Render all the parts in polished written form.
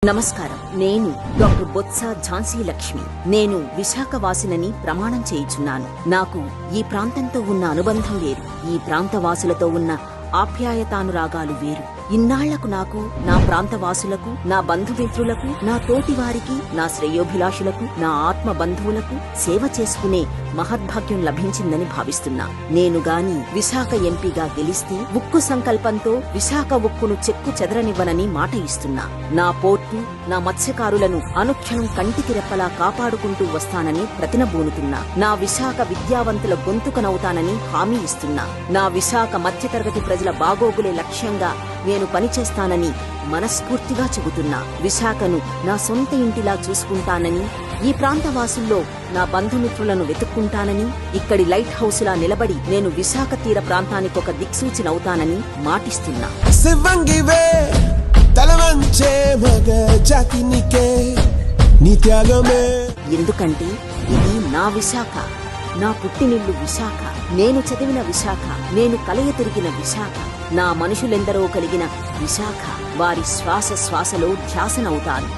నమస్కారం. నేను డాక్టర్ బొత్స ఝాన్సీ లక్ష్మి. నేను విశాఖవాసినని ప్రమాణం చేయుచున్నాను. నాకు ఈ ప్రాంతంతో ఉన్న అనుబంధం వేరు. ఈ ప్రాంతవాసులతో ఉన్న ఆప్యాయతానురాగాలు వేరు. ఇన్నాళ్లకు నాకు, నా ప్రాంతవాసులకు, నా బంధుమిత్రులకు, నా తోటివారికి, నా శ్రేయోభిలాషులకు, నా ఆత్మ బంధువులకు సేవ చేసుకునే మహద్భాగ్యం లభించిందని భావిస్తున్నా. నేను గాని విశాఖ ఎంపీగా గెలిస్తే ఉక్కు సంకల్పంతో విశాఖ ఉక్కును చెక్కు చెదరనివ్వనని మాట ఇస్తున్నా. నా పోర్టు, నా మత్స్యకారులను అనుక్షణం కంటికి రెప్పలా కాపాడుకుంటూ వస్తానని ప్రతినబూనుతున్నా. నా విశాఖ విద్యావంతుల గొంతుకనవుతానని హామీ ఇస్తున్నా. నా విశాఖ మధ్యతరగతి ప్రజల బాగోగులే లక్ష్యంగా నేను పనిచేస్తానని మనస్ఫూర్తిగా చెబుతున్నా. విశాఖను నా సొంత ఇంటిలా చూసుకుంటానని, ఈ ప్రాంతవాసుల్లో నా బంధుమిత్రులను వెతుక్కుంటానని, ఇక్కడి లైట్ హౌస్లా నిలబడి నేను విశాఖ తీర ప్రాంతానికొక దిక్సూచినవుతానని మాటిస్తున్నా. ఎందుకంటే ఇది నా విశాఖ, నా పుట్టినిల్లు విశాఖ, నేను చదివిన విశాఖ, నేను కలయ తిరిగిన విశాఖ, నా మనుషులెందరో కలిగిన విశాఖ. వారి శ్వాస శ్వాసలో ధ్యాసనవుతాను,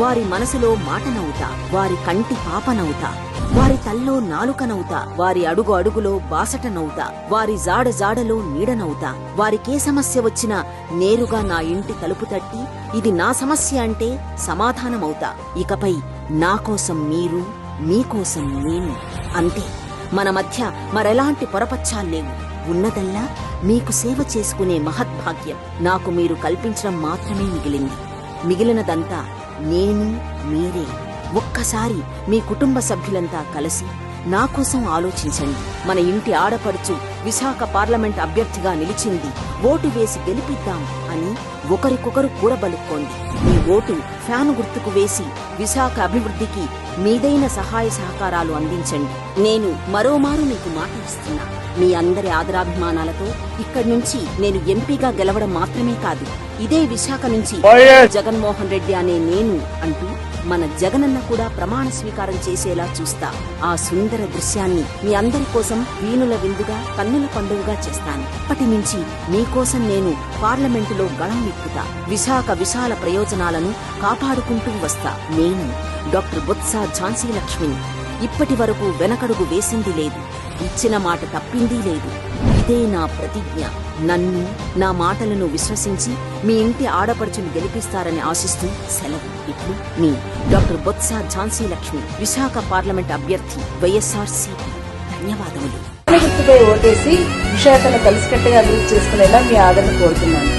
వారి మనసులో మాటనవుతా, వారి కంటి పాపనవుతా, వారి తల్లో నాలుకనవుతా, వారి అడుగు అడుగులో బాసటనవుతా, వారి జాడ జాడలో నీడనవుతా. వారికే సమస్య వచ్చినా నేరుగా నా ఇంటి తలుపు తట్టి ఇది నా సమస్య అంటే సమాధానమవుతా. ఇకపై నా కోసం మీరు, మీకోసం నేను, అంతే. మన మధ్య మరెలాంటి పొరపచ్చాల్లేవు. ఉన్నదల్లా మీకు సేవ చేసుకునే మహద్భాగ్యం నాకు మీరు కల్పించడం మాత్రమే మిగిలింది. మిగిలినదంతా నేను, మీరే. ఒక్కసారి మీ కుటుంబ సభ్యులంతా కలిసి నా కోసం ఆలోచించండి. మన ఇంటి ఆడపడుచు విశాఖ పార్లమెంట్ అభ్యర్థిగా నిలిచింది, ఓటు వేసి గెలిపిద్దాం అని ఒకరికొకరు కూడబలుక్కోండి. మీ ఓటు ఫ్యాను గుర్తుకు వేసి విశాఖ అభివృద్ధికి మీదైన సహాయ సహకారాలు అందించండి. నేను మరోమారు మీకు మాట ఇస్తున్నా. మీ అందరి ఆదరాభిమానాలతో ఇక్కడి నుంచి నేను ఎంపీగా గెలవడం మాత్రమే కాదు, ఇదే విశాఖ నుంచి జగన్మోహన్ రెడ్డి అనే నేను అంటూ మన జగనన్న కూడా ప్రమాణ స్వీకారం చేసేలా చూస్తా. ఆ సుందర దృశ్యాన్ని మీ అందరి కోసం వీణుల విందుగా, కన్నుల పండుగగా చేస్తాను. అప్పటి నుంచి మీకోసం నేను పార్లమెంటులో గళం విప్పుతా. విశాఖ విశాల ప్రయోజనాలను కాపాడుకుంటూ వస్తా. నేను డాక్టర్ బొత్స ఝాన్సీ లక్ష్మిని. ఇప్పటి వరకు వెనకడుగు వేసింది లేదు, ఇచ్చిన మాట తప్పింది లేదు. ఇదే నా ప్రతిజ్ఞ. నన్ను, నా మాటలను విశ్వసించి మీ ఇంటి ఆడపడుచును గెలిపిస్తారని ఆశిస్తూ సెలవు. ఇట్లు మీ డాక్టర్ బొత్స ఝాన్సీ లక్ష్మి, విశాఖ పార్లమెంట్ అభ్యర్థి, వైఎస్ఆర్సీపీ. ధన్యవాదములు. గుర్తుపై ఓటేసి విశాఖను కలిసికట్టుగా అభివృద్ధి చేసుకునేలా మీ ఆదరణ కోరుతున్నాను.